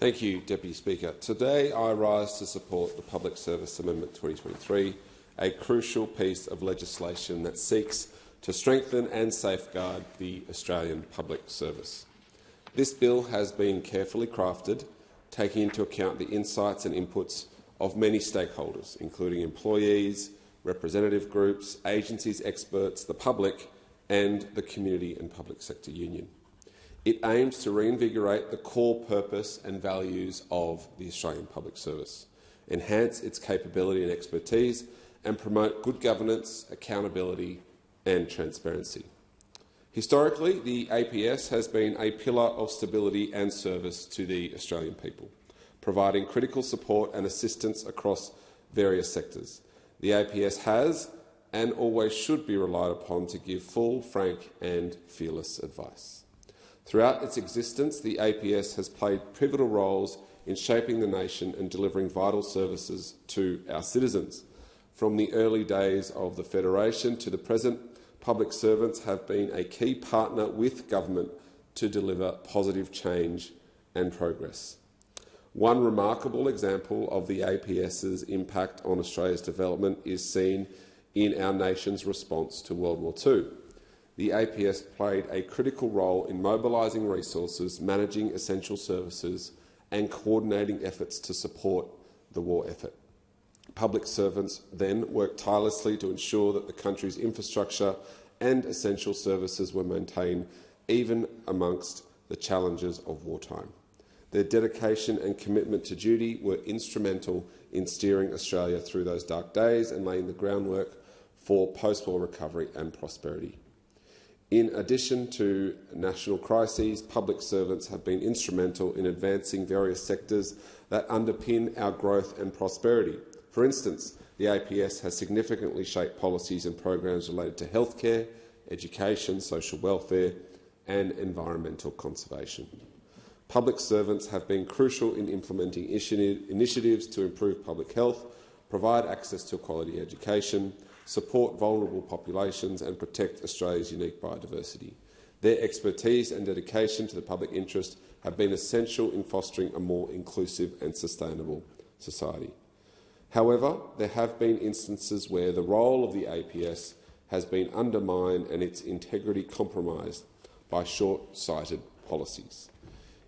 Thank you, Deputy Speaker. Today I rise to support the Public Service Amendment 2023, a crucial piece of legislation that seeks to strengthen and safeguard the Australian public service. This bill has been carefully crafted, taking into account the insights and inputs of many stakeholders, including employees, representative groups, agencies, experts, the public and the community and public sector union. It aims to reinvigorate the core purpose and values of the Australian Public Service, enhance its capability and expertise, and promote good governance, accountability and transparency. Historically, the APS has been a pillar of stability and service to the Australian people, providing critical support and assistance across various sectors. The APS has and always should be relied upon to give full, frank and fearless advice. Throughout its existence, the APS has played pivotal roles in shaping the nation and delivering vital services to our citizens. From the early days of the Federation to the present, public servants have been a key partner with government to deliver positive change and progress. One remarkable example of the APS's impact on Australia's development is seen in our nation's response to World War II. The APS played a critical role in mobilising resources, managing essential services and coordinating efforts to support the war effort. Public servants then worked tirelessly to ensure that the country's infrastructure and essential services were maintained even amongst the challenges of wartime. Their dedication and commitment to duty were instrumental in steering Australia through those dark days and laying the groundwork for post-war recovery and prosperity. In addition to national crises, public servants have been instrumental in advancing various sectors that underpin our growth and prosperity. For instance, the APS has significantly shaped policies and programs related to healthcare, education, social welfare and environmental conservation. Public servants have been crucial in implementing initiatives to improve public health, provide access to quality education, support vulnerable populations and protect Australia's unique biodiversity. Their expertise and dedication to the public interest have been essential in fostering a more inclusive and sustainable society. However, there have been instances where the role of the APS has been undermined and its integrity compromised by short-sighted policies.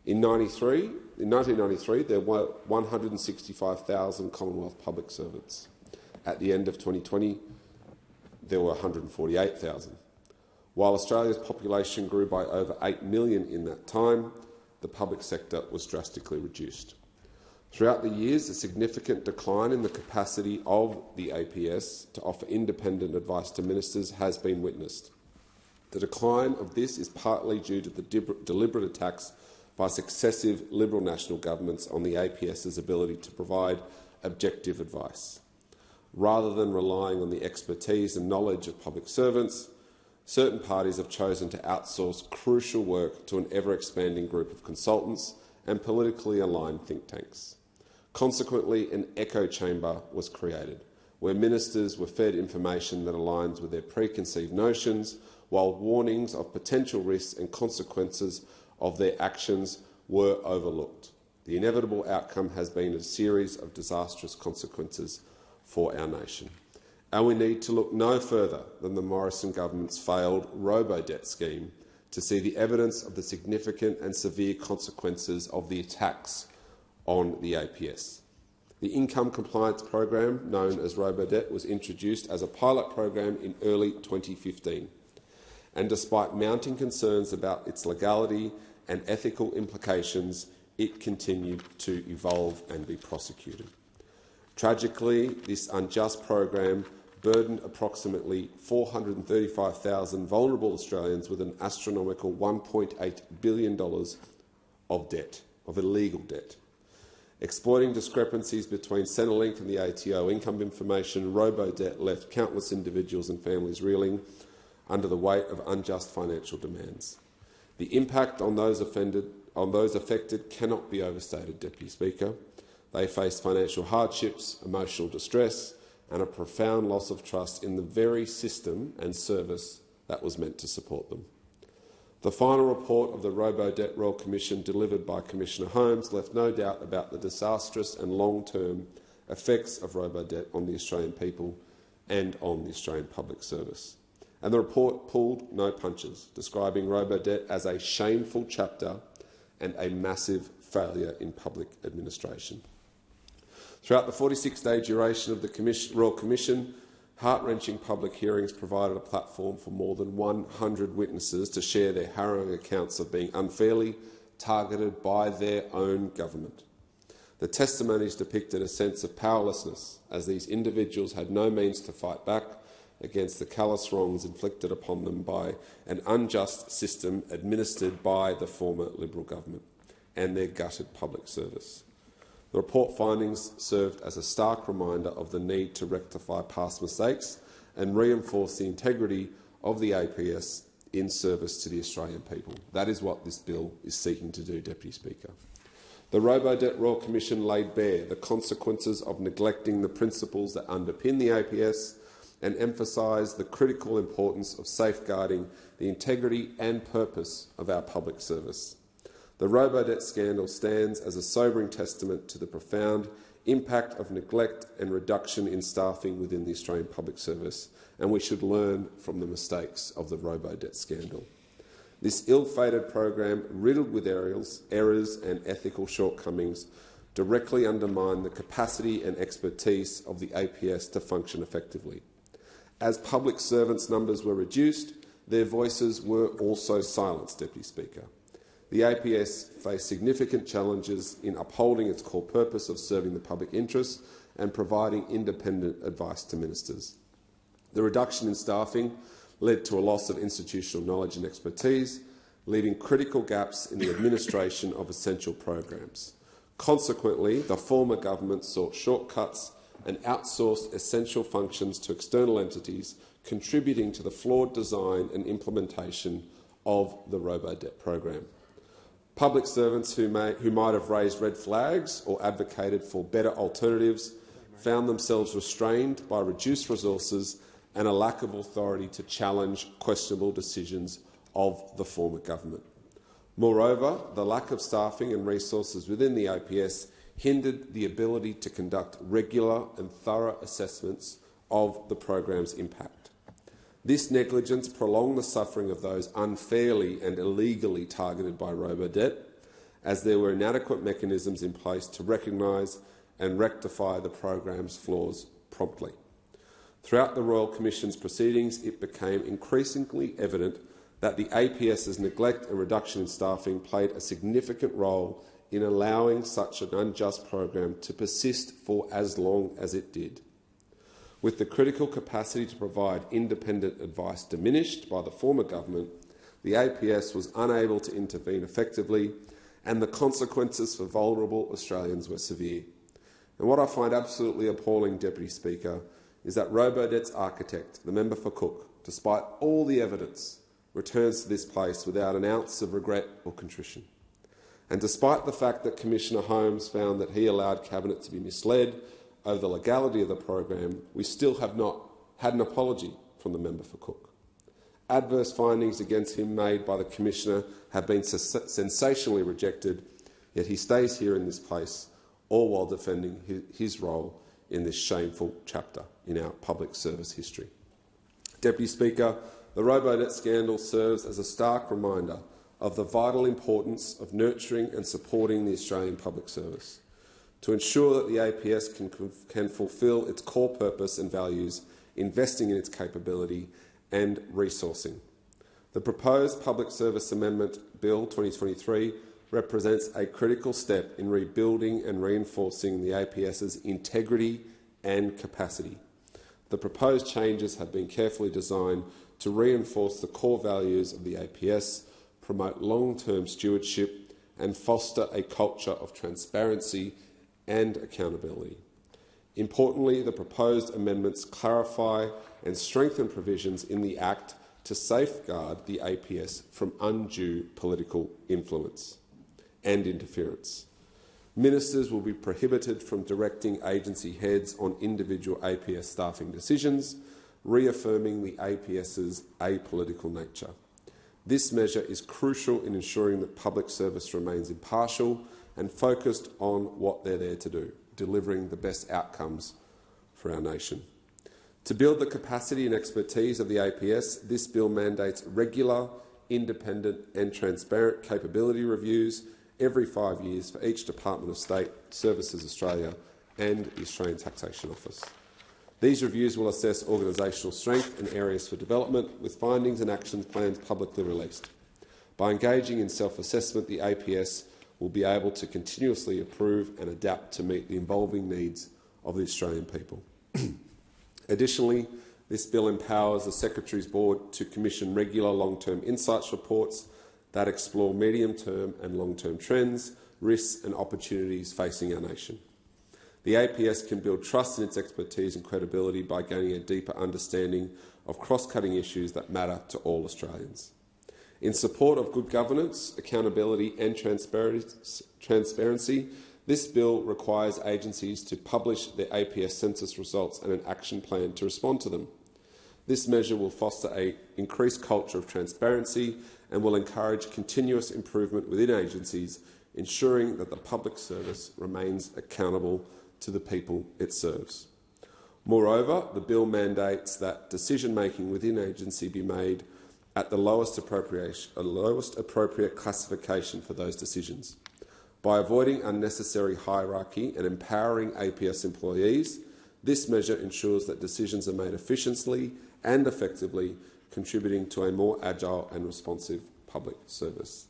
In 1993, there were 165,000 Commonwealth public servants. At the end of 2020, there were 148,000. While Australia's population grew by over 8 million in that time, the public sector was drastically reduced. Throughout the years, a significant decline in the capacity of the APS to offer independent advice to ministers has been witnessed. The decline of this is partly due to the deliberate attacks by successive Liberal national governments on the APS's ability to provide objective advice. Rather than relying on the expertise and knowledge of public servants, certain parties have chosen to outsource crucial work to an ever-expanding group of consultants and politically aligned think tanks. Consequently, an echo chamber was created, where ministers were fed information that aligns with their preconceived notions, while warnings of potential risks and consequences of their actions were overlooked. The inevitable outcome has been a series of disastrous consequences for our nation. And we need to look no further than the Morrison government's failed robo-debt scheme to see the evidence of the significant and severe consequences of the attacks on the APS. The Income Compliance Program, known as robo-debt, was introduced as a pilot program in early 2015. And despite mounting concerns about its legality and ethical implications, it continued to evolve and be prosecuted. Tragically, this unjust program burdened approximately 435,000 vulnerable Australians with an astronomical $1.8 billion of debt, of illegal debt. Exploiting discrepancies between Centrelink and the ATO income information, robo-debt left countless individuals and families reeling under the weight of unjust financial demands. The impact on those affected cannot be overstated, Deputy Speaker. They face financial hardships, emotional distress and a profound loss of trust in the very system and service that was meant to support them. The final report of the Robo-Debt Royal Commission delivered by Commissioner Holmes left no doubt about the disastrous and long-term effects of robo-debt on the Australian people and on the Australian public service. And the report pulled no punches, describing robo-debt as a shameful chapter and a massive failure in public administration. Throughout the 46-day duration of the Royal Commission, heart-wrenching public hearings provided a platform for more than 100 witnesses to share their harrowing accounts of being unfairly targeted by their own government. The testimonies depicted a sense of powerlessness, as these individuals had no means to fight back against the callous wrongs inflicted upon them by an unjust system administered by the former Liberal government and their gutted public service. The report findings served as a stark reminder of the need to rectify past mistakes and reinforce the integrity of the APS in service to the Australian people. That is what this bill is seeking to do, Deputy Speaker. The Robo-Debt Royal Commission laid bare the consequences of neglecting the principles that underpin the APS and emphasised the critical importance of safeguarding the integrity and purpose of our public service. The robo-debt scandal stands as a sobering testament to the profound impact of neglect and reduction in staffing within the Australian public service, and we should learn from the mistakes of the robo-debt scandal. This ill-fated program, riddled with errors and ethical shortcomings, directly undermine the capacity and expertise of the APS to function effectively. As public servants' numbers were reduced, their voices were also silenced, Deputy Speaker. The APS faced significant challenges in upholding its core purpose of serving the public interest and providing independent advice to ministers. The reduction in staffing led to a loss of institutional knowledge and expertise, leaving critical gaps in the administration of essential programs. Consequently, the former government sought shortcuts and outsourced essential functions to external entities, contributing to the flawed design and implementation of the robo-debt program. Public servants who might have raised red flags or advocated for better alternatives found themselves restrained by reduced resources and a lack of authority to challenge questionable decisions of the former government. Moreover, the lack of staffing and resources within the APS hindered the ability to conduct regular and thorough assessments of the program's impact. This negligence prolonged the suffering of those unfairly and illegally targeted by robo-debt, as there were inadequate mechanisms in place to recognise and rectify the program's flaws promptly. Throughout the Royal Commission's proceedings, it became increasingly evident that the APS's neglect and reduction in staffing played a significant role in allowing such an unjust program to persist for as long as it did. With the critical capacity to provide independent advice diminished by the former government, the APS was unable to intervene effectively, and the consequences for vulnerable Australians were severe. And what I find absolutely appalling, Deputy Speaker, is that robo-debt's architect, the member for Cook, despite all the evidence, returns to this place without an ounce of regret or contrition. And despite the fact that Commissioner Holmes found that he allowed Cabinet to be misled over the legality of the program, we still have not had an apology from the member for Cook. Adverse findings against him made by the Commissioner have been sensationally rejected, yet he stays here in this place, all while defending his role in this shameful chapter in our public service history. Deputy Speaker, the robo-debt scandal serves as a stark reminder of the vital importance of nurturing and supporting the Australian public service. To ensure that the APS can fulfil its core purpose and values, investing in its capability and resourcing. The proposed Public Service Amendment Bill 2023 represents a critical step in rebuilding and reinforcing the APS's integrity and capacity. The proposed changes have been carefully designed to reinforce the core values of the APS, promote long-term stewardship and foster a culture of transparency and accountability. Importantly, the proposed amendments clarify and strengthen provisions in the Act to safeguard the APS from undue political influence and interference. Ministers will be prohibited from directing agency heads on individual APS staffing decisions, reaffirming the APS's apolitical nature. This measure is crucial in ensuring that public service remains impartial and focused on what they're there to do, delivering the best outcomes for our nation. To build the capacity and expertise of the APS, this bill mandates regular, independent and transparent capability reviews every 5 years for each Department of State, Services Australia and the Australian Taxation Office. These reviews will assess organisational strength and areas for development, with findings and action plans publicly released. By engaging in self-assessment, the APS will be able to continuously improve and adapt to meet the evolving needs of the Australian people. Additionally, this bill empowers the Secretary's Board to commission regular long-term insights reports that explore medium-term and long-term trends, risks and opportunities facing our nation. The APS can build trust in its expertise and credibility by gaining a deeper understanding of cross-cutting issues that matter to all Australians. In support of good governance, accountability and transparency, this bill requires agencies to publish their APS census results and an action plan to respond to them. This measure will foster an increased culture of transparency and will encourage continuous improvement within agencies, ensuring that the public service remains accountable to the people it serves. Moreover, the bill mandates that decision-making within agency be made at the lowest appropriate classification for those decisions. By avoiding unnecessary hierarchy and empowering APS employees, this measure ensures that decisions are made efficiently and effectively, contributing to a more agile and responsive public service.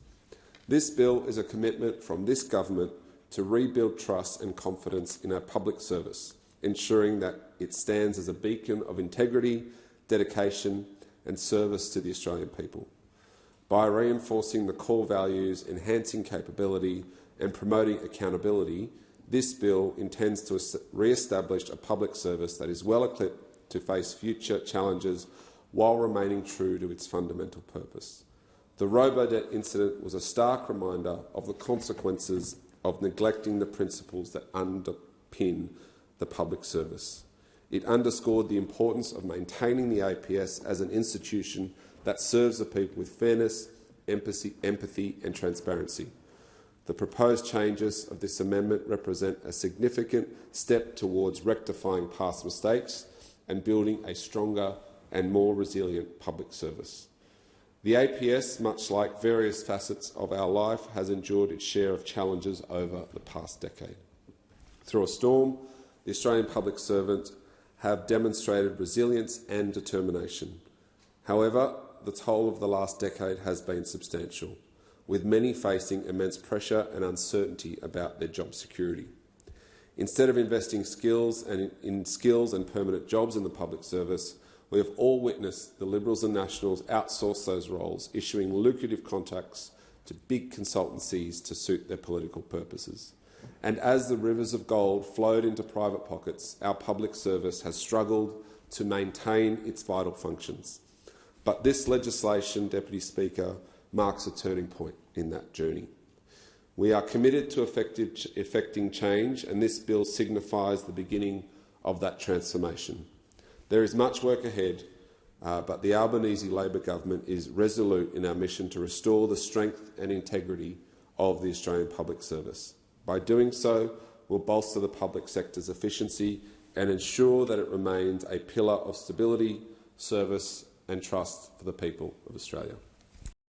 This bill is a commitment from this government to rebuild trust and confidence in our public service, ensuring that it stands as a beacon of integrity, dedication and service to the Australian people. By reinforcing the core values, enhancing capability and promoting accountability, this bill intends to re-establish a public service that is well equipped to face future challenges while remaining true to its fundamental purpose. The Robodebt incident was a stark reminder of the consequences of neglecting the principles that underpin the public service. It underscored the importance of maintaining the APS as an institution that serves the people with fairness, empathy and transparency. The proposed changes of this amendment represent a significant step towards rectifying past mistakes and building a stronger and more resilient public service. The APS, much like various facets of our life, has endured its share of challenges over the past decade. Through a storm, the Australian public servants have demonstrated resilience and determination. However, the toll of the last decade has been substantial, with many facing immense pressure and uncertainty about their job security. Instead of investing in skills and permanent jobs in the public service, we have all witnessed the Liberals and Nationals outsource those roles, issuing lucrative contracts to big consultancies to suit their political purposes. And as the rivers of gold flowed into private pockets, our public service has struggled to maintain its vital functions. But this legislation, Deputy Speaker, marks a turning point in that journey. We are committed to effecting change, and this bill signifies the beginning of that transformation. There is much work ahead, but the Albanese Labor government is resolute in our mission to restore the strength and integrity of the Australian public service. By doing so, we'll bolster the public sector's efficiency and ensure that it remains a pillar of stability, service and trust for the people of Australia.